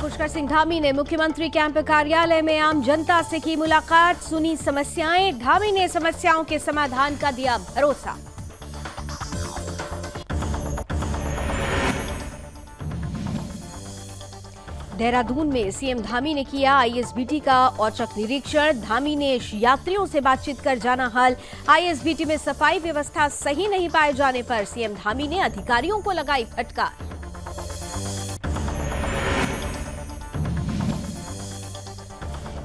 पुष्कर सिंह धामी ने मुख्यमंत्री कैंप कार्यालय में आम जनता से की मुलाकात, सुनी समस्याएं। धामी ने समस्याओं के समाधान का दिया भरोसा। देहरादून में सीएम धामी ने किया आईएसबीटी का औचक निरीक्षण। धामी ने यात्रियों से बातचीत कर जाना हाल। आईएसबीटी में सफाई व्यवस्था सही नहीं पाए जाने पर सीएम धामी ने अधिकारियों को लगाई फटकार।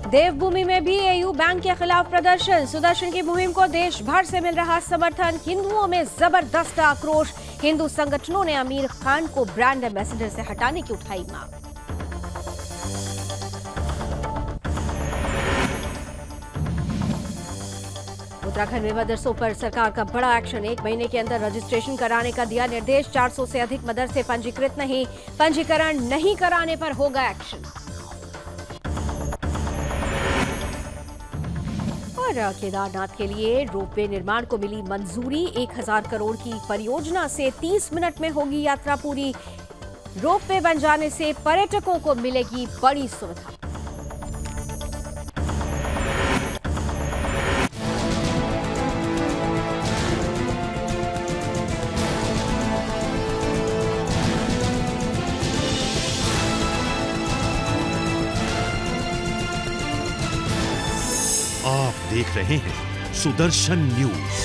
देवभूमि में भी एयू बैंक के खिलाफ प्रदर्शन। सुदर्शन की मुहिम को देश भर से मिल रहा समर्थन। हिंदुओं में जबरदस्त आक्रोश। हिंदू संगठनों ने आमिर खान को ब्रांड एम्बेसडर से हटाने की उठाई मांग। उत्तराखंड में मदरसों पर सरकार का बड़ा एक्शन। 1 महीने के अंदर रजिस्ट्रेशन कराने का दिया निर्देश। 400 से अधिक मदरसे पंजीकृत नहीं, पंजीकरण नहीं कराने पर होगा एक्शन। और केदारनाथ के लिए रोपवे निर्माण को मिली मंजूरी। 1000 करोड़ की परियोजना से 30 मिनट में होगी यात्रा पूरी। रोपवे बन जाने से पर्यटकों को मिलेगी बड़ी सुविधा। आप देख रहे हैं सुदर्शन न्यूज।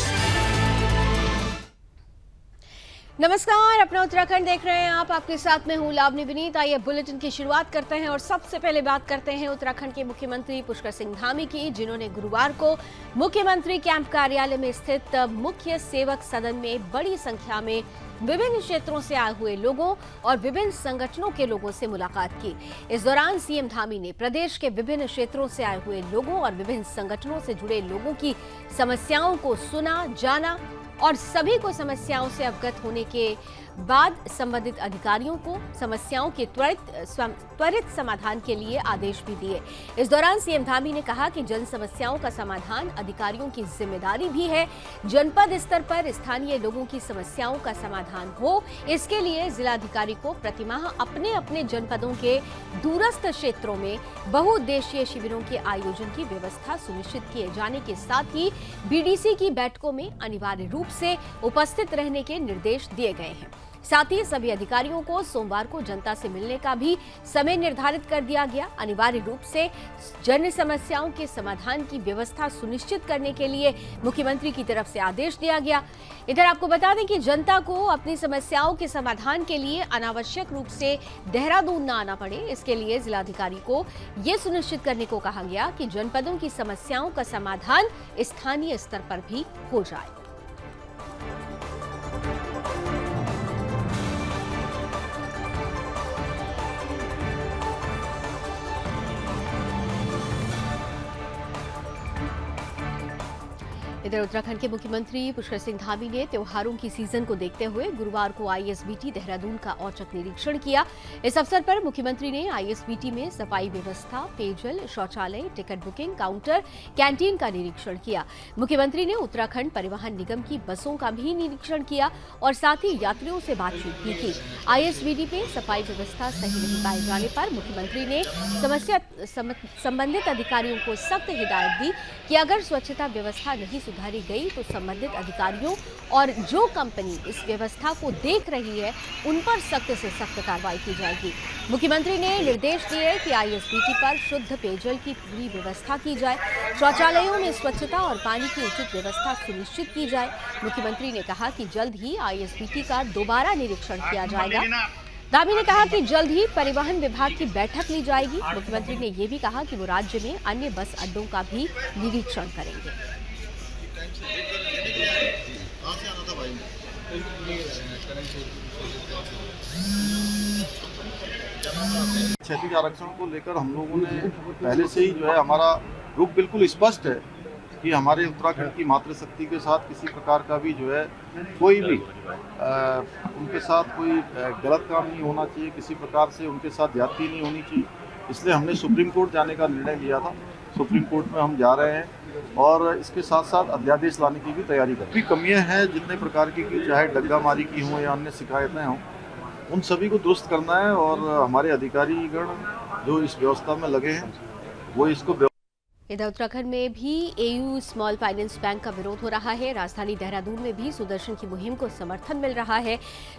नमस्कार, अपना उत्तराखंड देख रहे हैं आप। आपके साथ में हूं लावनी विनीत। आइए बुलेटिन की शुरुआत करते हैं और सबसे पहले बात करते हैं उत्तराखंड के मुख्यमंत्री पुष्कर सिंह धामी की, जिन्होंने गुरुवार को मुख्यमंत्री कैंप कार्यालय में स्थित मुख्य सेवक सदन में बड़ी संख्या में विभिन्न क्षेत्रों से आए हुए लोगों और विभिन्न संगठनों के लोगों से मुलाकात की। इस दौरान सीएम धामी ने प्रदेश के विभिन्न क्षेत्रों से आए हुए लोगों और विभिन्न संगठनों से जुड़े लोगों की समस्याओं को सुना, जाना और सभी को समस्याओं से अवगत होने के बाद संबंधित अधिकारियों को समस्याओं के त्वरित समाधान के लिए आदेश भी दिए। इस दौरान सीएम धामी ने कहा कि जन समस्याओं का समाधान अधिकारियों की जिम्मेदारी भी है। जनपद स्तर पर स्थानीय लोगों की समस्याओं का समाधान हो, इसके लिए जिलाधिकारी को प्रतिमाह अपने अपने जनपदों के दूरस्थ क्षेत्रों में बहुउद्देशीय शिविरों के आयोजन की व्यवस्था सुनिश्चित किए जाने के साथ ही बीडीसी की बैठकों में अनिवार्य रूप से उपस्थित रहने के निर्देश दिए गए हैं। साथ ही सभी अधिकारियों को सोमवार को जनता से मिलने का भी समय निर्धारित कर दिया गया। अनिवार्य रूप से जन समस्याओं के समाधान की व्यवस्था सुनिश्चित करने के लिए मुख्यमंत्री की तरफ से आदेश दिया गया। इधर आपको बता दें कि जनता को अपनी समस्याओं के समाधान के लिए अनावश्यक रूप से देहरादून न आना पड़े, इसके लिए जिलाधिकारी को ये सुनिश्चित करने को कहा गया कि जनपदों की समस्याओं का समाधान स्थानीय स्तर पर भी हो जाए। इधर उत्तराखंड के मुख्यमंत्री पुष्कर सिंह धामी ने त्योहारों की सीजन को देखते हुए गुरुवार को आईएसबीटी देहरादून का औचक निरीक्षण किया। इस अवसर पर मुख्यमंत्री ने आईएसबीटी में सफाई व्यवस्था, पेयजल, शौचालय, टिकट बुकिंग काउंटर, कैंटीन का निरीक्षण किया। मुख्यमंत्री ने उत्तराखंड परिवहन निगम की बसों का भी निरीक्षण किया और साथ ही यात्रियों से बातचीत भी की। आईएसबीटी में सफाई व्यवस्था सही नहीं पाए जाने पर मुख्यमंत्री ने संबंधित अधिकारियों को सख्त हिदायत दी कि अगर स्वच्छता व्यवस्था नहीं सुधारी गई तो संबंधित अधिकारियों और जो कंपनी इस व्यवस्था को देख रही है उन पर सख्त से सख्त कार्रवाई की जाएगी। मुख्यमंत्री ने निर्देश दिए कि आईएसबीटी पर शुद्ध पेयजल की पूरी व्यवस्था की जाए, शौचालयों में स्वच्छता और पानी की उचित व्यवस्था सुनिश्चित की जाए। मुख्यमंत्री ने कहा कि जल्द ही आईएसबीटी का दोबारा निरीक्षण किया जाएगा। धामी ने कहा कि जल्द ही परिवहन विभाग की बैठक ली जाएगी। मुख्यमंत्री ने यह भी कहा कि वो राज्य में अन्य बस अड्डों का भी निरीक्षण करेंगे। क्षैतिज आरक्षण को लेकर हम लोगों ने पहले से ही जो है हमारा रुख बिल्कुल स्पष्ट है कि हमारे उत्तराखंड की मातृशक्ति के साथ किसी प्रकार का भी जो है कोई भी उनके साथ कोई गलत काम नहीं होना चाहिए, किसी प्रकार से उनके साथ ज्यादती नहीं होनी चाहिए। इसलिए हमने सुप्रीम कोर्ट जाने का निर्णय लिया था। सुप्रीम कोर्ट में हम जा रहे हैं और इसके साथ साथ अध्यादेश लाने की भी तैयारी कर रहे हैं। कमियां हैं जितने प्रकार की, चाहे डग्गामारी की हों या अन्य शिकायतें हों, उन सभी को दुरुस्त करना है और हमारे अधिकारीगण जो इस व्यवस्था में लगे हैं वो इसको इधर उत्तराखंड में भी एयू स्मॉल फाइनेंस बैंक का विरोध हो रहा है। राजधानी देहरादून में भी सुदर्शन की मुहिम को समर्थन मिल रहा है।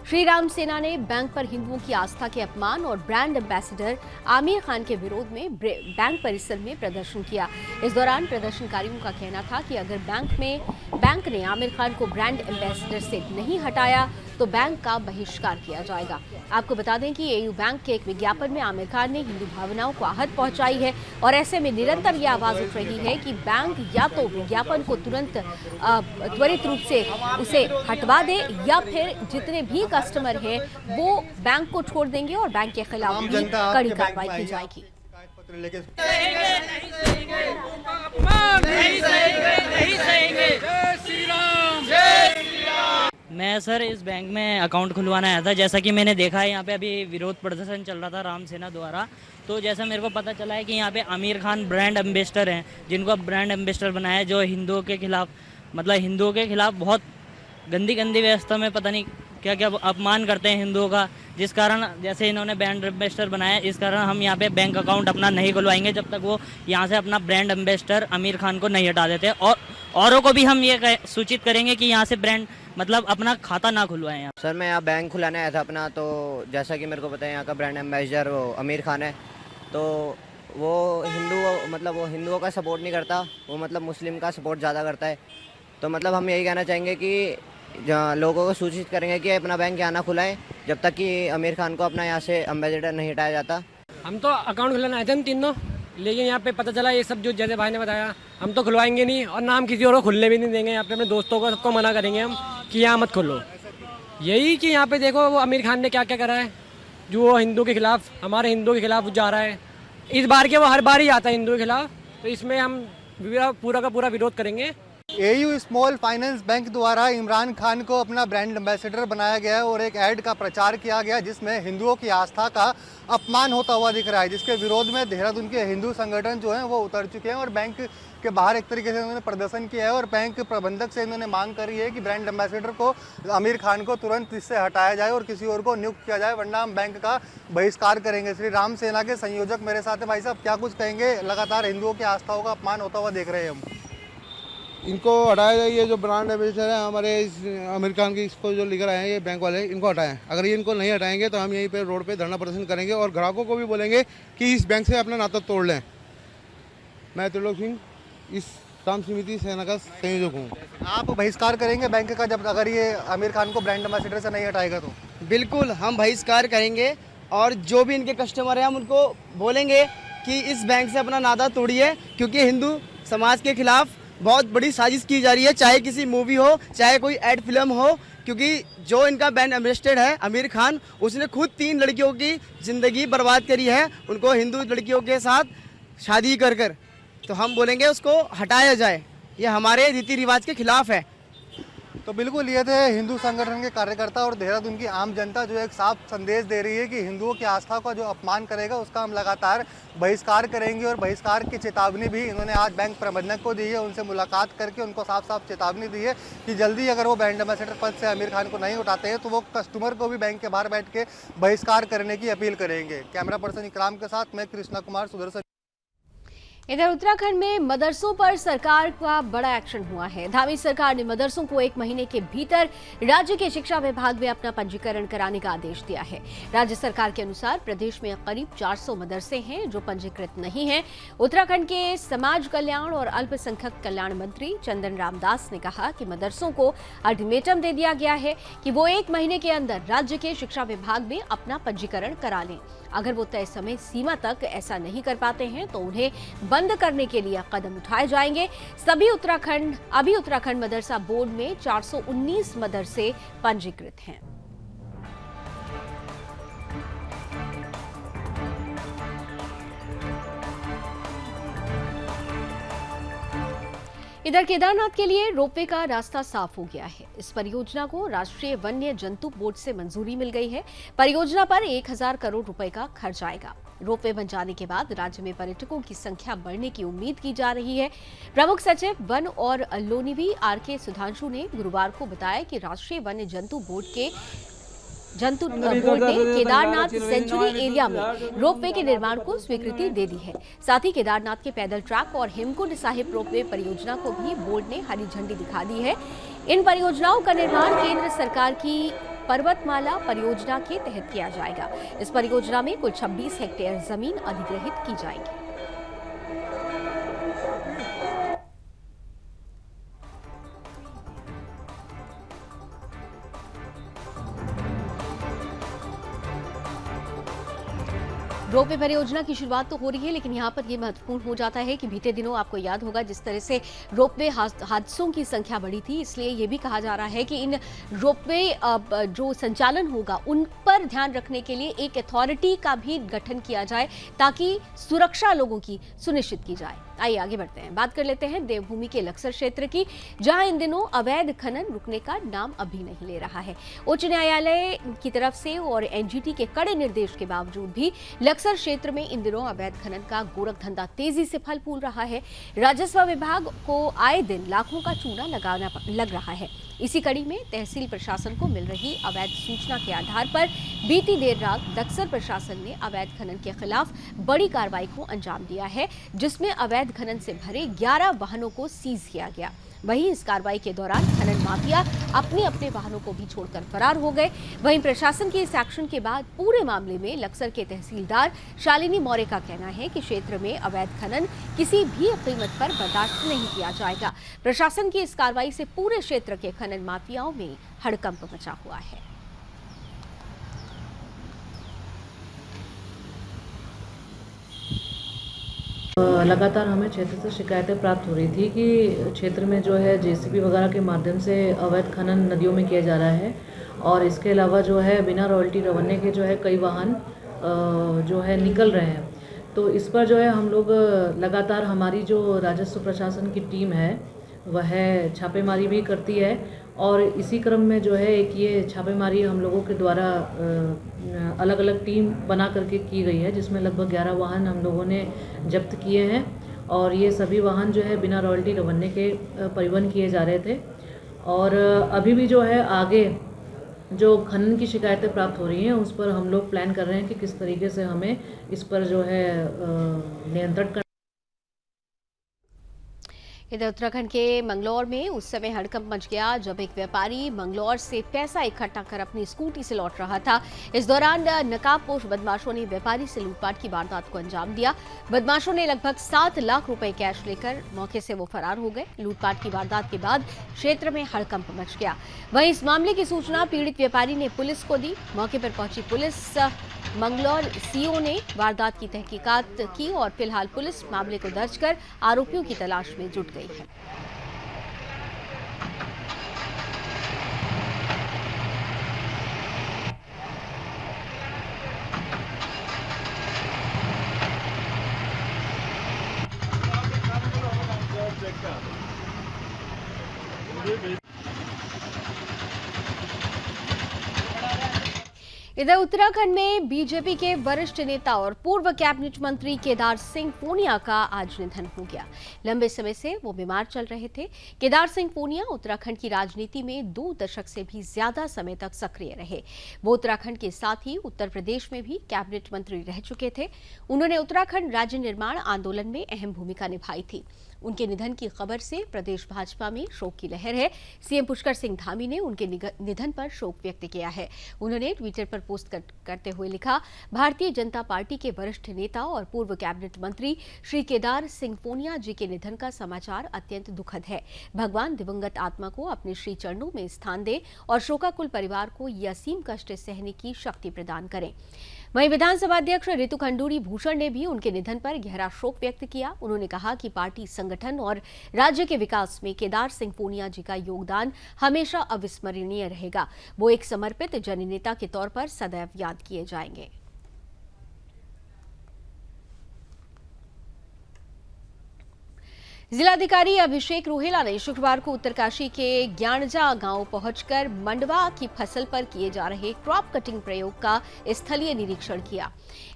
श्री राम सेना ने बैंक पर हिंदुओं की आस्था के अपमान और ब्रांड एम्बेसडर आमिर खान के विरोध में बैंक परिसर में प्रदर्शन किया। इस दौरान प्रदर्शनकारियों का कहना था कि अगर बैंक ने आमिर खान को ब्रांड एम्बेसडर से नहीं हटाया तो बैंक का बहिष्कार किया जाएगा। आपको बता दें कि एयू बैंक के एक विज्ञापन में आमिर खान ने हिंदू भावनाओं को आहत पहुंचाई है और ऐसे में निरंतर ये आवाज उठ रही है कि बैंक या तो विज्ञापन को तुरंत त्वरित रूप से उसे हटवा दे या फिर जितने भी कस्टमर हैं वो बैंक को छोड़ देंगे और बैंक के खिलाफ भी कड़ी कार्रवाई की जाएगी। मैं सर इस बैंक में अकाउंट खुलवाना आया था। जैसा कि मैंने देखा है यहाँ पे अभी विरोध प्रदर्शन चल रहा था राम सेना द्वारा, तो जैसा मेरे को पता चला है कि यहाँ पे आमिर खान ब्रांड एम्बेसडर हैं, जिनको ब्रांड एम्बेसडर बनाया है, जो हिंदुओं के खिलाफ बहुत गंदी व्यवस्था में पता नहीं क्या क्या अपमान करते हैं हिंदुओं का, जिस कारण जैसे इन्होंने ब्रांड एम्बेसडर बनाया है, इस कारण हम यहाँ पे बैंक अकाउंट अपना नहीं खुलवाएंगे जब तक वो यहाँ से अपना ब्रांड एम्बेसडर आमिर खान को नहीं हटा देते। और औरों को भी हम ये सूचित करेंगे कि यहाँ से ब्रांड अपना खाता ना खुलवाएं। सर मैं यहाँ बैंक खुलाने आया था अपना, तो जैसा कि मेरे को पता है यहाँ का ब्रांड एम्बेसडर वो आमिर खान है, तो वो हिंदुओं का सपोर्ट नहीं करता, वो मुस्लिम का सपोर्ट ज़्यादा करता है। तो हम यही कहना चाहेंगे कि लोगों को सूचित करेंगे कि अपना बैंक यहाँ ना खुलाएं जब तक कि आमिर खान को अपना यहाँ से एम्बेसडर नहीं हटाया जाता। हम तो अकाउंट खुलाना आए थे हम तीनों, लेकिन यहाँ पे पता चला ये सब जो जैसे भाई ने बताया, हम तो खुलवाएंगे नहीं और ना हम किसी और को खुलने भी नहीं देंगे। यहाँ पे अपने दोस्तों को सबको मना करेंगे हम कि यहाँ मत खोलो। यही कि यहाँ पे देखो वो आमिर खान ने क्या क्या करा है, जो वो हिंदू के खिलाफ, हमारे हिंदू के खिलाफ जा रहा है। इस बार के वो हर बार ही आता है हिंदू के खिलाफ, तो इसमें हम पूरा का पूरा विरोध करेंगे। एयू स्मॉल फाइनेंस बैंक द्वारा इमरान खान को अपना ब्रांड एम्बेसडर बनाया गया है और एक ऐड का प्रचार किया गया जिसमें हिंदुओं की आस्था का अपमान होता हुआ दिख रहा है, जिसके विरोध में देहरादून के हिंदू संगठन जो हैं वो उतर चुके हैं और बैंक के बाहर एक तरीके से उन्होंने प्रदर्शन किया है और बैंक प्रबंधक से इन्होंने मांग करी है कि ब्रांड एम्बेसडर को आमिर खान को तुरंत इससे हटाया जाए और किसी और को नियुक्त किया जाए, वरना हम बैंक का बहिष्कार करेंगे। श्री राम सेना के संयोजक मेरे साथ है। भाई साहब क्या कुछ कहेंगे? लगातार हिंदुओं की आस्थाओं का अपमान होता हुआ देख रहे हैं हम। इनको हटाया जाए, ये जो ब्रांड एम्बेसडर है हमारे इस आमिर खान की, इसको जो लेकर आए हैं ये बैंक वाले, इनको हटाएं। अगर ये इनको नहीं हटाएंगे तो हम यहीं पे रोड पे धरना प्रदर्शन करेंगे और ग्राहकों को भी बोलेंगे कि इस बैंक से अपना नाता तोड़ लें। मैं त्रिलोक सिंह इस राम समिति सेना का संयोजक हूँ। आप बहिष्कार करेंगे बैंक का जब अगर ये आमिर खान को ब्रांड एम्बेसडर से नहीं हटाएगा तो? बिल्कुल हम बहिष्कार करेंगे और जो भी इनके कस्टमर हैं हम उनको बोलेंगे कि इस बैंक से अपना नाता तोड़िए, क्योंकि हिंदू समाज के खिलाफ बहुत बड़ी साजिश की जा रही है, चाहे किसी मूवी हो चाहे कोई एड फिल्म हो। क्योंकि जो इनका ब्रांड एम्बेसडर है आमिर खान, उसने खुद 3 लड़कियों की ज़िंदगी बर्बाद करी है, उनको हिंदू लड़कियों के साथ शादी कर। तो हम बोलेंगे उसको हटाया जाए, ये हमारे रीति रिवाज के खिलाफ है। तो बिल्कुल ये थे हिंदू संगठन के कार्यकर्ता और देहरादून की आम जनता जो एक साफ संदेश दे रही है कि हिंदुओं की आस्था का जो अपमान करेगा उसका हम लगातार बहिष्कार करेंगे और बहिष्कार की चेतावनी भी इन्होंने आज बैंक प्रबंधक को दी है। उनसे मुलाकात करके उनको साफ चेतावनी दी है कि जल्दी अगर वो ब्रांड एम्बेसडर पद से आमिर खान को नहीं उठाते हैं तो वो कस्टमर को भी बैंक के बाहर बैठ के बहिष्कार करने की अपील करेंगे। कैमरा पर्सन इकराम के साथ मैं कृष्णा कुमार, सुदर्शन। इधर उत्तराखंड में मदरसों पर सरकार का बड़ा एक्शन हुआ है। धामी सरकार ने मदरसों को 1 महीने के भीतर राज्य के शिक्षा विभाग में अपना पंजीकरण कराने का आदेश दिया है। राज्य सरकार के अनुसार प्रदेश में करीब 400 मदरसे हैं जो पंजीकृत नहीं हैं। उत्तराखंड के समाज कल्याण और अल्पसंख्यक कल्याण मंत्री चंदन रामदास ने कहा कि मदरसों को अल्टीमेटम दे दिया गया है कि वो 1 महीने के अंदर राज्य के शिक्षा विभाग में अपना पंजीकरण करा लें। अगर वो तय समय सीमा तक ऐसा नहीं कर पाते हैं तो उन्हें बंद करने के लिए कदम उठाए जाएंगे। अभी उत्तराखंड मदरसा बोर्ड में 419 मदरसे पंजीकृत हैं। इधर केदारनाथ के लिए रोपवे का रास्ता साफ हो गया है। इस परियोजना को राष्ट्रीय वन्य जंतु बोर्ड से मंजूरी मिल गई है। परियोजना पर 1000 करोड़ रुपए का खर्च आएगा। रोपवे बन जाने के बाद राज्य में पर्यटकों की संख्या बढ़ने की उम्मीद की जा रही है। प्रमुख सचिव वन और लोनिवी आर के सुधांशु ने गुरुवार को बताया कि राष्ट्रीय वन्य जंतु बोर्ड के जंतु बोर्ड ने केदारनाथ सेंचुरी एरिया में रोपवे के निर्माण को स्वीकृति दे दी है। साथ ही केदारनाथ के पैदल ट्रैक और हेमकुंड साहिब रोपवे परियोजना को भी बोर्ड ने हरी झंडी दिखा दी है। इन परियोजनाओं का निर्माण केंद्र सरकार की पर्वतमाला परियोजना के तहत किया जाएगा। इस परियोजना में कुल 26 हेक्टेयर जमीन अधिग्रहित की जाएगी। रोपवे परियोजना की शुरुआत तो हो रही है, लेकिन यहाँ पर यह महत्वपूर्ण हो जाता है कि बीते दिनों आपको याद होगा जिस तरह से रोपवे हादसों की संख्या बढ़ी थी, इसलिए ये भी कहा जा रहा है कि इन रोपवे जो संचालन होगा उन पर ध्यान रखने के लिए एक अथॉरिटी का भी गठन किया जाए ताकि सुरक्षा लोगों की सुनिश्चित की जाए। आइए आगे बढ़ते हैं, बात कर लेते हैं देवभूमि के लक्सर क्षेत्र की, जहां इन दिनों अवैध खनन रुकने का नाम अभी नहीं ले रहा है। उच्च न्यायालय की तरफ से और एनजीटी के कड़े निर्देश के बावजूद भी लक्सर क्षेत्र में इन दिनों अवैध खनन का गोरख धंधा तेजी से फल फूल रहा है। राजस्व विभाग को आए दिन लाखों का चूना लग रहा है। इसी कड़ी में तहसील प्रशासन को मिल रही अवैध सूचना के आधार पर बीती देर रात लक्सर प्रशासन ने अवैध खनन के खिलाफ बड़ी कार्रवाई को अंजाम दिया है, जिसमें अवैध खनन से भरे 11 वाहनों को सीज किया गया। वहीं इस कार्रवाई के दौरान खनन माफिया अपने अपने वाहनों को भी छोड़कर फरार हो गए। वहीं प्रशासन के इस एक्शन के बाद पूरे मामले में लक्सर के तहसीलदार शालिनी मौर्य का कहना है कि क्षेत्र में अवैध खनन किसी भी कीमत पर बर्दाश्त नहीं किया जाएगा। प्रशासन की इस कार्रवाई से पूरे क्षेत्र के खनन माफियाओं में हड़कंप मचा हुआ है। लगातार हमें क्षेत्र से शिकायतें प्राप्त हो रही थी कि क्षेत्र में जो है जेसीबी वगैरह के माध्यम से अवैध खनन नदियों में किया जा रहा है और इसके अलावा जो है बिना रॉयल्टी रवन्ने के जो है कई वाहन जो है निकल रहे हैं। तो इस पर जो है हम लोग लगातार हमारी जो राजस्व प्रशासन की टीम है वह छापेमारी भी करती है और इसी क्रम में जो है एक ये छापेमारी हम लोगों के द्वारा अलग अलग टीम बना करके की गई है, जिसमें लगभग 11 वाहन हम लोगों ने जब्त किए हैं और ये सभी वाहन जो है बिना रॉयल्टी रवन्ने के परिवहन किए जा रहे थे। और अभी भी जो है आगे जो खनन की शिकायतें प्राप्त हो रही हैं उस पर हम लोग प्लान कर रहे हैं कि किस तरीके से हमें इस पर जो है नियंत्रण कर। इधर उत्तराखंड के मंगलौर में उस समय हड़कंप मच गया जब एक व्यापारी मंगलौर से पैसा इकट्ठा कर अपनी स्कूटी से लौट रहा था। इस दौरान नकाबपोश बदमाशों ने व्यापारी से लूटपाट की वारदात को अंजाम दिया। बदमाशों ने लगभग 7 लाख रुपए कैश लेकर मौके से वो फरार हो गए। लूटपाट की वारदात के बाद क्षेत्र में हड़कंप मच गया। वहीं इस मामले की सूचना पीड़ित व्यापारी ने पुलिस को दी। मौके पर पहुंची पुलिस मंगलौर सीओ ने वारदात की तहकीकात की और फिलहाल पुलिस मामले को दर्ज कर आरोपियों की तलाश में जुट गई है। इधर उत्तराखंड में बीजेपी के वरिष्ठ नेता और पूर्व कैबिनेट मंत्री केदार सिंह पूनिया का आज निधन हो गया। लंबे समय से वो बीमार चल रहे थे। केदार सिंह पूनिया उत्तराखंड की राजनीति में 2 दशक से भी ज्यादा समय तक सक्रिय रहे। वो उत्तराखंड के साथ ही उत्तर प्रदेश में भी कैबिनेट मंत्री रह चुके थे। उन्होंने उत्तराखंड राज्य निर्माण आंदोलन में अहम भूमिका निभाई थी। उनके निधन की खबर से प्रदेश भाजपा में शोक की लहर है। सीएम पुष्कर सिंह धामी ने उनके निधन पर शोक व्यक्त किया है। उन्होंने ट्विटर पर पोस्ट करते हुए लिखा, भारतीय जनता पार्टी के वरिष्ठ नेता और पूर्व कैबिनेट मंत्री श्री केदार सिंह पूनिया जी के निधन का समाचार अत्यंत दुखद है। भगवान दिवंगत आत्मा को अपने श्री चरणों में स्थान दे और शोकाकुल परिवार को ये असीम कष्ट सहने की शक्ति प्रदान करें। वहीं विधानसभा अध्यक्ष रितु खंडूरी भूषण ने भी उनके निधन पर गहरा शोक व्यक्त किया। उन्होंने कहा कि पार्टी संगठन और राज्य के विकास में केदार सिंह पूनिया जी का योगदान हमेशा अविस्मरणीय रहेगा। वो एक समर्पित जननेता के तौर पर सदैव याद किए जाएंगे। जिलाधिकारी अभिषेक रुहेला ने शुक्रवार को उत्तरकाशी के ज्ञानजा गांव पहुंचकर मंडवा की फसल पर किए जा रहे क्रॉप कटिंग प्रयोग का स्थलीय निरीक्षण किया।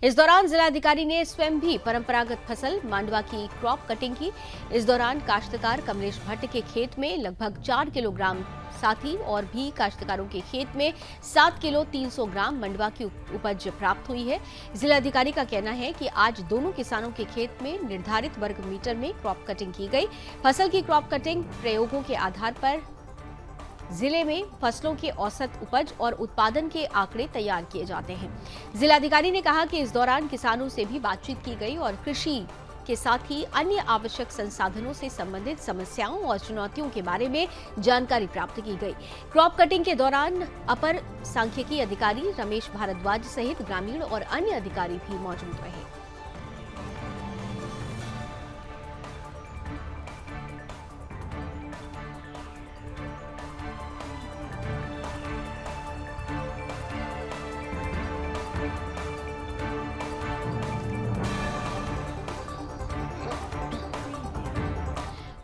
इस दौरान जिलाधिकारी ने स्वयं भी परंपरागत फसल मांडवा की क्रॉप कटिंग की। इस दौरान काश्तकार कमलेश भट्ट के खेत में लगभग 4 किलोग्राम, साथ ही और भी काश्तकारों के खेत में 7 किलो 300 ग्राम मंडवा की उपज प्राप्त हुई है। जिलाधिकारी का कहना है कि आज दोनों किसानों के खेत में निर्धारित वर्ग मीटर में क्रॉप कटिंग की गई। फसल की क्रॉप कटिंग प्रयोगों के आधार पर जिले में फसलों के औसत उपज और उत्पादन के आंकड़े तैयार किए जाते हैं। जिलाधिकारी ने कहा कि इस दौरान किसानों से भी बातचीत की गई और कृषि के साथ ही अन्य आवश्यक संसाधनों से संबंधित समस्याओं और चुनौतियों के बारे में जानकारी प्राप्त की गई। क्रॉप कटिंग के दौरान अपर सांख्यिकी अधिकारी रमेश भारद्वाज सहित ग्रामीण और अन्य अधिकारी भी मौजूद रहे।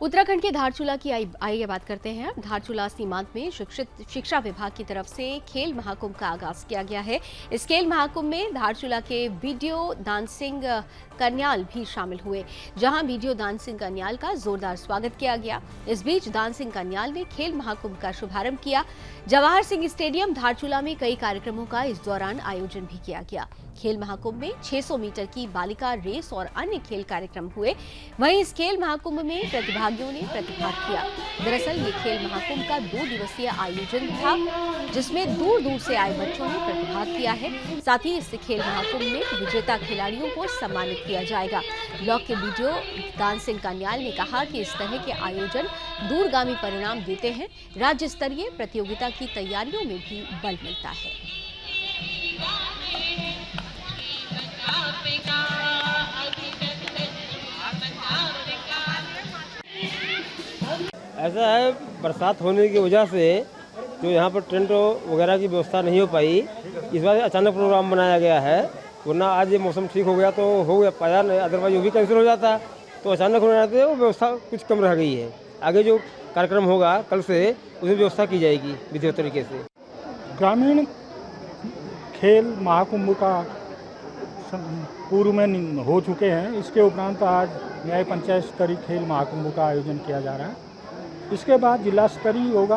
उत्तराखंड के धारचूला की आइए बात करते हैं। धारचूला सीमांत में शिक्षा विभाग की तरफ से खेल महाकुंभ का आगाज किया गया है। इस खेल महाकुंभ में धारचूला के वीडियो दान सिंह कन्याल भी शामिल हुए, जहां वीडियो दान सिंह कन्याल का जोरदार स्वागत किया गया। इस बीच दान सिंह कन्याल ने खेल महाकुंभ का शुभारंभ किया। जवाहर सिंह स्टेडियम धारचूला में कई कार्यक्रमों का इस दौरान आयोजन भी किया गया। खेल महाकुंभ में 600 मीटर की बालिका रेस और अन्य खेल कार्यक्रम हुए। वहीं इस खेल महाकुंभ में प्रतिभागियों ने प्रतिभाग किया। दरअसल ये खेल महाकुंभ का 2 दिवसीय आयोजन था, जिसमें दूर दूर से आए बच्चों ने प्रतिभाग किया है। साथ ही इस खेल महाकुंभ में विजेता खिलाड़ियों को सम्मानित किया जाएगा। ब्लॉक के वीडियो दान सिंह कन्याल ने कहा कि इस तरह के आयोजन दूरगामी परिणाम देते हैं। राज्य स्तरीय प्रतियोगिता की तैयारियों में भी बल मिलता है। ऐसा है, बरसात होने की वजह से जो यहाँ पर टेंट वगैरह की व्यवस्था नहीं हो पाई, इस बार अचानक प्रोग्राम बनाया गया है। वरना आज ये मौसम ठीक हो गया तो हो गया पाया नहीं, अदरवाइज वो भी कैंसिल हो जाता। तो अचानक होने से वो व्यवस्था कुछ कम रह गई है। आगे जो कार्यक्रम होगा कल से उसमें व्यवस्था की जाएगी विधिवत तरीके से। ग्रामीण खेल महाकुंभ का पूर्व में हो चुके हैं। इसके उपरांत आज न्याय पंचायत स्तरीय खेल महाकुंभ का आयोजन किया जा रहा है। इसके बाद जिला स्तरीय होगा,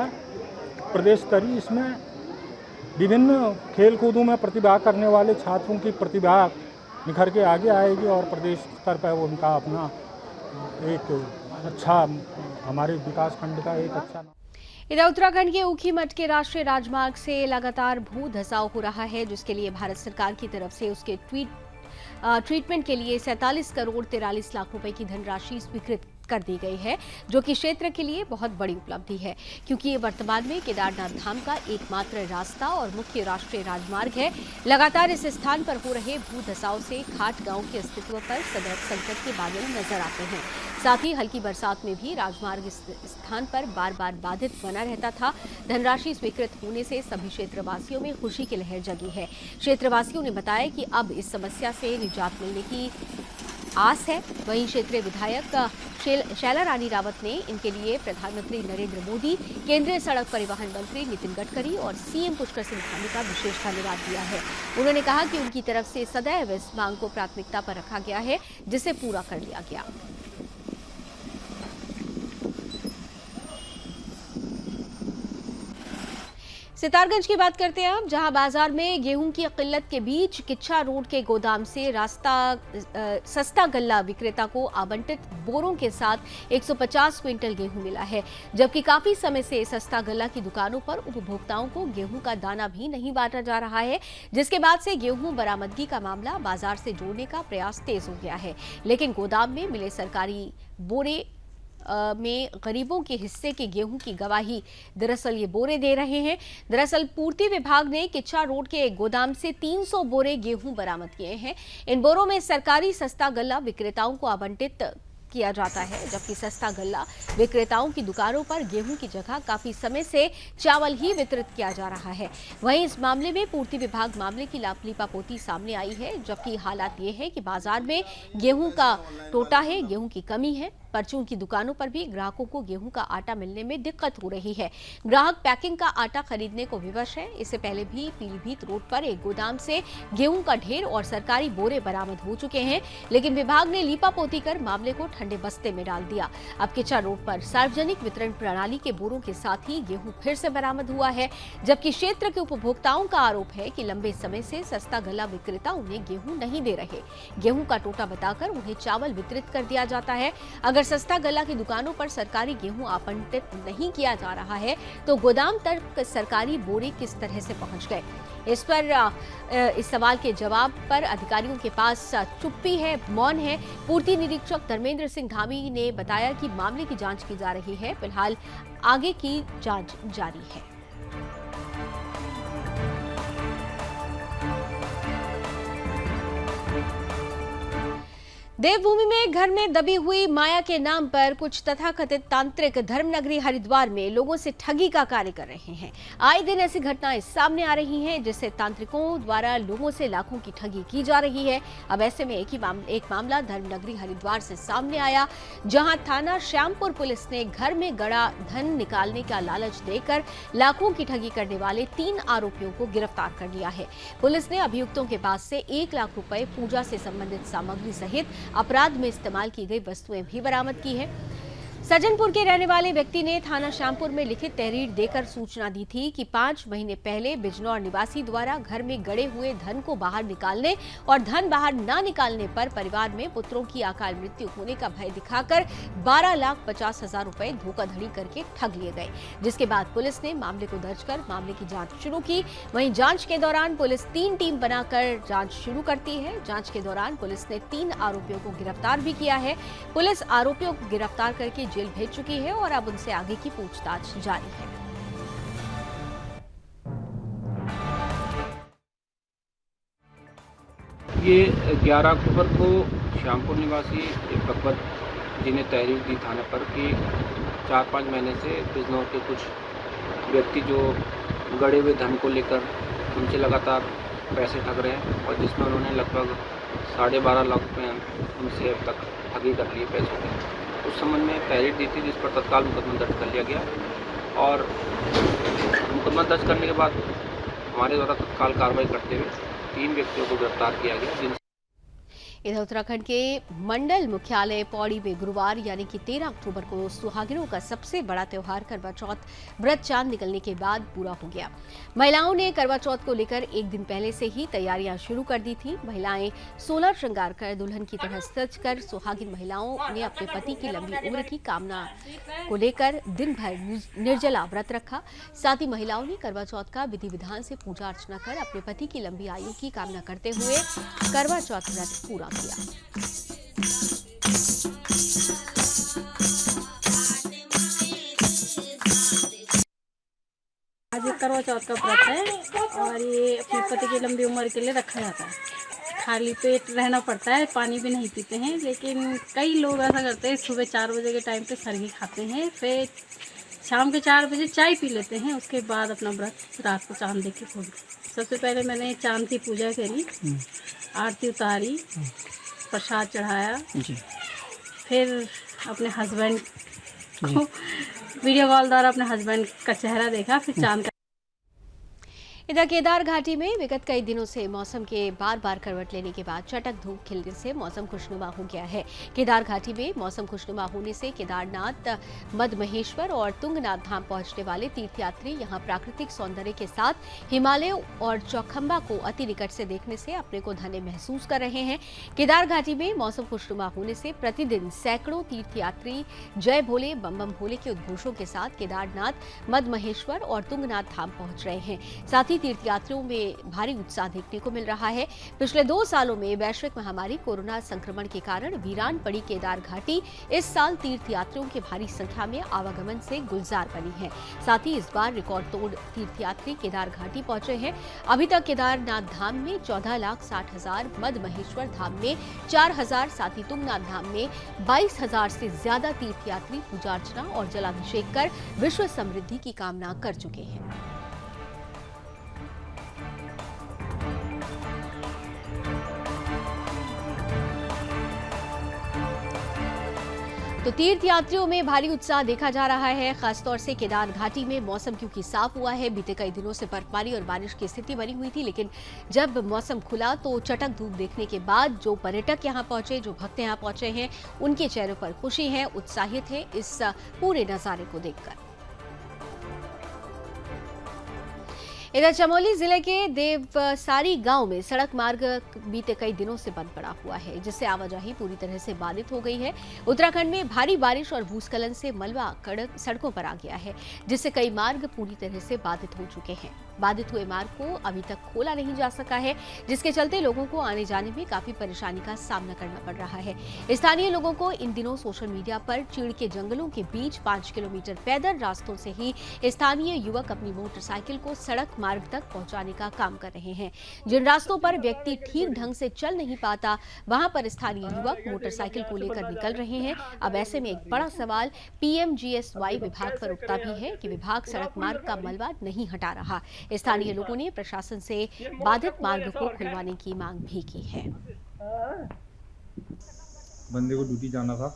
प्रदेश स्तरीय। इसमें विभिन्न खेल कूदों में प्रतिभा करने वाले छात्रों की प्रतिभा निखर के आगे आएगी और प्रदेश स्तर पर उनका अपना एक अच्छा, हमारे विकास खंड का एक अच्छा। इधर उत्तराखंड के ऊखीमठ के राष्ट्रीय राजमार्ग से लगातार भू धसाव हो रहा है, जिसके लिए भारत सरकार की तरफ से उसके ट्रीटमेंट के लिए 47 करोड़ 43 लाख रुपए की धनराशि स्वीकृत कर दी गई है, जो कि क्षेत्र के लिए बहुत बड़ी उपलब्धि है, क्योंकि ये वर्तमान में केदारनाथ धाम का एकमात्र रास्ता और मुख्य राष्ट्रीय राजमार्ग है। लगातार इस स्थान पर हो रहे भू धसाव से खाट गांव के अस्तित्व पर सदैव संकट के बादल नजर आते हैं। साथ ही हल्की बरसात में भी राजमार्ग इस स्थान पर बार बार बाधित बना रहता था। धनराशि स्वीकृत होने से सभी क्षेत्रवासियों में खुशी की लहर जगी है। क्षेत्रवासियों ने बताया कि अब इस समस्या से निजात मिलने की आस है। वहीं क्षेत्रीय विधायक शैला रानी रावत ने इनके लिए प्रधानमंत्री नरेंद्र मोदी, केंद्रीय सड़क परिवहन मंत्री नितिन गडकरी और सीएम पुष्कर सिंह धामी का विशेष धन्यवाद दिया है। उन्होंने कहा कि उनकी तरफ से सदैव इस मांग को प्राथमिकता पर रखा गया है, जिसे पूरा कर लिया गया। सितारगंज की बात करते हैं अब, जहां बाजार में गेहूं की किल्लत के बीच किच्छा रोड के गोदाम से सस्ता गल्ला विक्रेता को आवंटित बोरों के साथ 150 क्विंटल गेहूं मिला है, जबकि काफी समय से सस्ता गल्ला की दुकानों पर उपभोक्ताओं को गेहूं का दाना भी नहीं बांटा जा रहा है, जिसके बाद से गेहूं बरामदगी का मामला बाजार से जोड़ने का प्रयास तेज हो गया है। लेकिन गोदाम में मिले सरकारी बोरे में गरीबों के हिस्से के गेहूं की गवाही दरअसल ये बोरे दे रहे हैं। दरअसल पूर्ति विभाग ने किच्छा रोड के एक गोदाम से 300 बोरे गेहूं बरामद किए हैं। इन बोरों में सरकारी सस्ता गल्ला विक्रेताओं को आवंटित किया जाता है, जबकि सस्ता गल्ला विक्रेताओं की दुकानों पर गेहूं की जगह काफी समय से चावल ही वितरित किया जा रहा है। वहीं इस मामले में पूर्ति विभाग मामले की लीपापोती सामने आई है, जबकि हालात ये है कि बाजार में गेहूं का टोटा है, गेहूं की कमी है। परचून की दुकानों पर भी ग्राहकों को गेहूं का आटा मिलने में दिक्कत हो रही है। ग्राहक पैकिंग का आटा खरीदने को विवश है। इससे पहले भी पीलीभीत रोड पर एक गोदाम से गेहूं का ढेर और सरकारी बोरे बरामद हो चुके हैं, लेकिन विभाग ने लीपापोती कर मामले को ठंडे बस्ते में डाल दिया। अब किचा रोड पर सार्वजनिक वितरण प्रणाली के बोरों के साथ ही गेहूं फिर से बरामद हुआ है, जबकि क्षेत्र के उपभोक्ताओं का आरोप है कि लंबे समय से सस्ता गल्ला विक्रेता उन्हें गेहूं नहीं दे रहे। गेहूं का टोटा बताकर उन्हें चावल वितरित कर दिया जाता है। अगर सस्ता गल्ला की दुकानों पर सरकारी गेहूं आवंटित नहीं किया जा रहा है तो गोदाम तक सरकारी बोरे किस तरह से पहुंच गए? इस सवाल के जवाब पर अधिकारियों के पास चुप्पी है, मौन है। पूर्ति निरीक्षक धर्मेंद्र सिंह धामी ने बताया कि मामले की जांच की जा रही है। फिलहाल आगे की जांच जारी है। देवभूमि में घर में दबी हुई माया के नाम पर कुछ तथाकथित तांत्रिक धर्मनगरी हरिद्वार में लोगों से ठगी का कार्य कर रहे हैं। आए दिन ऐसी घटनाएं सामने आ रही हैं जिससे तांत्रिकों द्वारा लोगों से लाखों की ठगी की जा रही है। अब ऐसे में एक मामला धर्मनगरी हरिद्वार से सामने आया, जहां थाना श्यामपुर पुलिस ने घर में गड़ा धन निकालने का लालच देकर लाखों की ठगी करने वाले 3 आरोपियों को गिरफ्तार कर लिया है। पुलिस ने अभियुक्तों के पास से 1 लाख रुपए, पूजा से संबंधित सामग्री सहित अपराध में इस्तेमाल की गई वस्तुएं भी बरामद की है। सज्जनपुर के रहने वाले व्यक्ति ने थाना श्यामपुर में लिखित तहरीर देकर सूचना दी थी कि 5 महीने पहले बिजनौर निवासी द्वारा घर में गड़े हुए धन को बाहर निकालने और धन बाहर न निकालने पर परिवार में पुत्रों की अकाल मृत्यु होने का भय दिखाकर 12,50,000 रुपए धोखाधड़ी करके ठग लिए गए, जिसके बाद पुलिस ने मामले को दर्ज कर मामले की जांच शुरू की। वहीं जांच के दौरान पुलिस 3 टीम बनाकर जांच शुरू करती है। जांच के दौरान पुलिस ने 3 आरोपियों को गिरफ्तार भी किया है। पुलिस आरोपियों को गिरफ्तार करके जेल भेज चुकी है और अब उनसे आगे की पूछताछ जारी है। ये 11 अक्टूबर को श्यामपुर निवासी एक भगवत जी ने तहरीर दी थाने पर कि 4-5 महीने से बिजनौर के कुछ व्यक्ति जो गड़े हुए धन को लेकर उनसे लगातार पैसे ठग रहे हैं और जिसमें उन्होंने लगभग 12.5 लाख रुपये उनसे अब तक ठगी कर लिए पैसों के। उस संबंध में तहरीर दी थी, जिस पर तत्काल मुकदमा दर्ज कर लिया गया और मुकदमा दर्ज करने के बाद हमारे द्वारा तत्काल कार्रवाई करते हुए 3 व्यक्तियों को गिरफ्तार किया गया। इधर उत्तराखंड के मंडल मुख्यालय पौड़ी में गुरुवार यानी कि 13 अक्टूबर को सुहागिनों का सबसे बड़ा त्योहार करवा चौथ व्रत चांद निकलने के बाद पूरा हो गया। महिलाओं ने करवा चौथ को लेकर एक दिन पहले से ही तैयारियां शुरू कर दी थी। महिलाएं 16 श्रृंगार कर दुल्हन की तरह सज कर सुहागिन महिलाओं ने अपने पति की लंबी उम्र की कामना को लेकर दिन भर निर्जला व्रत रखा। साथ ही महिलाओं ने करवा चौथ का विधि विधान से पूजा अर्चना कर अपने पति की लंबी आयु की कामना करते हुए करवा चौथ व्रत पूरा किया। आज करवा चौथ का व्रत है और ये अपने पति की लंबी उम्र के लिए रखा जाता है। खाली पेट रहना पड़ता है, पानी भी नहीं पीते हैं, लेकिन कई लोग ऐसा करते हैं सुबह 4 बजे के टाइम पे सरगी खाते हैं, फिर शाम के 4 बजे चाय पी लेते हैं, उसके बाद अपना व्रत रात को चांद देख के खोलते। सबसे पहले मैंने चांद की पूजा करी, आरती उतारी, प्रसाद चढ़ाया, फिर अपने हस्बैंड को वीडियो कॉल द्वारा अपने हस्बैंड का चेहरा देखा, फिर चांद। इधर केदार घाटी में विगत कई दिनों से मौसम के बार बार करवट लेने के बाद चटक धूप खिलने से मौसम खुशनुमा हो गया है। केदार घाटी में मौसम खुशनुमा होने से केदारनाथ, मदमहेश्वर और तुंगनाथ धाम पहुंचने वाले तीर्थयात्री यहां प्राकृतिक सौंदर्य के साथ हिमालय और चौखंबा को अति निकट से देखने से अपने को धन्य महसूस कर रहे हैं। केदार घाटी में मौसम खुशनुमा होने से प्रतिदिन सैकड़ों तीर्थयात्री जय भोले बम बम भोले के उद्घोषों के साथ केदारनाथ, मदमहेश्वर और तुंगनाथ धाम पहुंच रहे हैं। साथ तीर्थयात्रियों में भारी उत्साह देखने को मिल रहा है। पिछले 2 सालों में वैश्विक महामारी कोरोना संक्रमण के कारण वीरान पड़ी केदार घाटी इस साल तीर्थयात्रियों के भारी संख्या में आवागमन से गुलजार बनी है। साथ ही इस बार रिकॉर्ड तोड़ तीर्थयात्री केदार घाटी पहुंचे हैं। अभी तक केदारनाथ धाम में 14,60,000, मदमहेश्वर धाम में 4,000, साथ ही तुंगनाथ धाम में 22,000 से ज्यादा तीर्थयात्री पूजा अर्चना और जलाभिषेक कर विश्व समृद्धि की कामना कर चुके हैं। तो तीर्थ यात्रियों में भारी उत्साह देखा जा रहा है। खासतौर से केदार घाटी में मौसम क्योंकि साफ हुआ है, बीते कई दिनों से बर्फबारी और बारिश की स्थिति बनी हुई थी, लेकिन जब मौसम खुला तो चटक धूप देखने के बाद जो पर्यटक यहां पहुंचे, जो भक्त यहां पहुंचे हैं, उनके चेहरों पर खुशी है, उत्साहित है इस पूरे नजारे को देखकर। इधर चमोली जिले के देवसारी गांव में सड़क मार्ग बीते कई दिनों से बंद पड़ा हुआ है, जिससे आवाजाही पूरी तरह से बाधित हो गई है। उत्तराखंड में भारी बारिश और भूस्खलन से मलबा कड़क सड़कों पर आ गया है, जिससे कई मार्ग पूरी तरह से बाधित हो चुके हैं। बाधित हुए मार्ग को अभी तक खोला नहीं जा सका है, जिसके चलते लोगों को आने जाने में काफी परेशानी का सामना करना पड़ रहा है। स्थानीय लोगों को इन दिनों सोशल मीडिया पर चीड़ के जंगलों के बीच 5 किलोमीटर पैदल रास्तों से ही स्थानीय युवक अपनी मोटरसाइकिल को सड़क मार्ग तक पहुंचाने का काम कर रहे हैं। जिन रास्तों पर व्यक्ति ठीक ढंग से चल नहीं पाता, वहां पर स्थानीय युवक मोटरसाइकिल को लेकर निकल रहे हैं। अब ऐसे में एक बड़ा सवाल PMGSY विभाग पर उठता भी है कि विभाग सड़क मार्ग का मलबा नहीं हटा रहा। स्थानीय लोगों ने प्रशासन से बाधित मार्ग को खुलवाने की मांग भी की है। बंदे को ड्यूटी जाना था,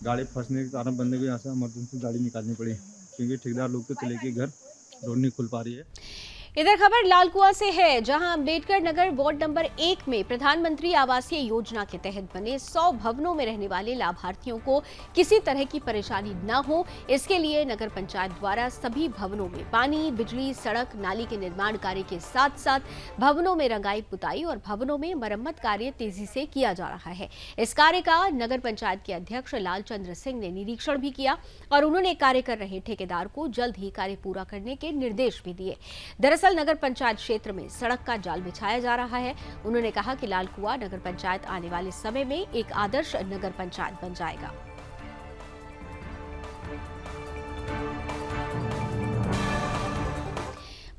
गाड़ी फंसने के कारण बंदे को यहाँ से इमरजेंसी गाड़ी निकालनी पड़ी, क्योंकि ठेकेदार लोग तो चले गए घर, रोड नहीं खुल पा रही है। इधर खबर लालकुआं से है, जहां अंबेडकर नगर वार्ड नंबर 1 में प्रधानमंत्री आवासीय योजना के तहत बने 100 भवनों में रहने वाले लाभार्थियों को किसी तरह की परेशानी न हो, इसके लिए नगर पंचायत द्वारा सभी भवनों में पानी, बिजली, सड़क, नाली के निर्माण कार्य के साथ साथ भवनों में रंगाई पुताई और भवनों में मरम्मत कार्य तेजी से किया जा रहा है। इस कार्य का नगर पंचायत के अध्यक्ष लालचंद्र सिंह ने निरीक्षण भी किया और उन्होंने कार्य कर रहे ठेकेदार को जल्द ही कार्य पूरा करने के निर्देश भी दिए। दरअसल नगर पंचायत क्षेत्र में सड़क का जाल बिछाया जा रहा है। उन्होंने कहा कि लालकुआं नगर पंचायत आने वाले समय में एक आदर्श नगर पंचायत बन जाएगा।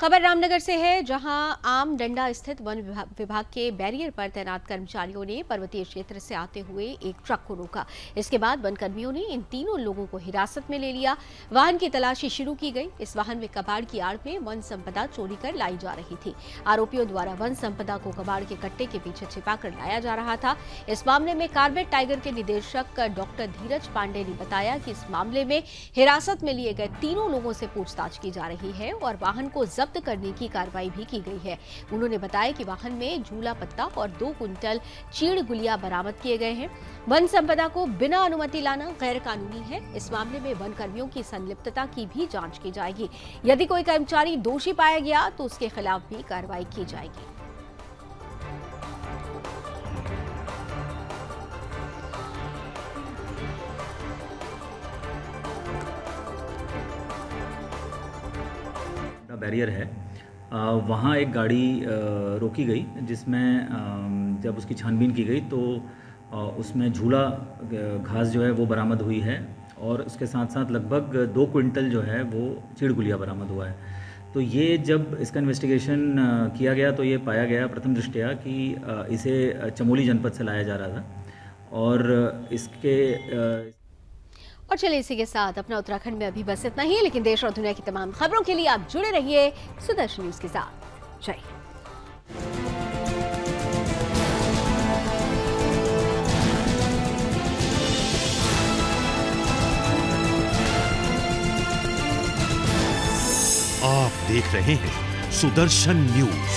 खबर रामनगर से है, जहां आम डंडा स्थित वन विभाग के बैरियर पर तैनात कर्मचारियों ने पर्वतीय क्षेत्र से आते हुए एक ट्रक को रोका। इसके बाद वन कर्मियों ने इन तीनों लोगों को हिरासत में ले लिया। वाहन की तलाशी शुरू की गई। इस वाहन में कबाड़ की आड़ में वन संपदा चोरी कर लाई जा रही थी। आरोपियों द्वारा वन संपदा को कबाड़ के कट्टे के पीछे छिपाकर लाया जा रहा था। इस मामले में कार्बेट टाइगर के निदेशक डॉक्टर धीरज पांडे ने बताया कि इस मामले में हिरासत में लिए गए तीनों लोगों से पूछताछ की जा रही है और वाहन को जब्त करने की कार्रवाई भी की गई है। उन्होंने बताया कि वाहन में झूला पत्ता और 2 कुंटल चीड़ गुलिया बरामद किए गए हैं। वन संपदा को बिना अनुमति लाना गैर कानूनी है। इस मामले में वन कर्मियों की संलिप्तता की भी जांच की जाएगी। यदि कोई कर्मचारी दोषी पाया गया तो उसके खिलाफ भी कार्रवाई की जाएगी। बैरियर है, वहाँ एक गाड़ी रोकी गई, जिसमें जब उसकी छानबीन की गई तो उसमें झूला घास जो है वो बरामद हुई है और उसके साथ साथ लगभग 2 क्विंटल जो है वो चीड़ गुलिया बरामद हुआ है। तो ये जब इसका इन्वेस्टिगेशन किया गया तो ये पाया गया प्रथम दृष्टया कि इसे चमोली जनपद से लाया जा रहा था और इसके और चलिए इसी के साथ अपना उत्तराखंड में अभी बस इतना ही, लेकिन देश और दुनिया की तमाम खबरों के लिए आप जुड़े रहिए सुदर्शन न्यूज के साथ। जय हिंद। आप देख रहे हैं सुदर्शन न्यूज।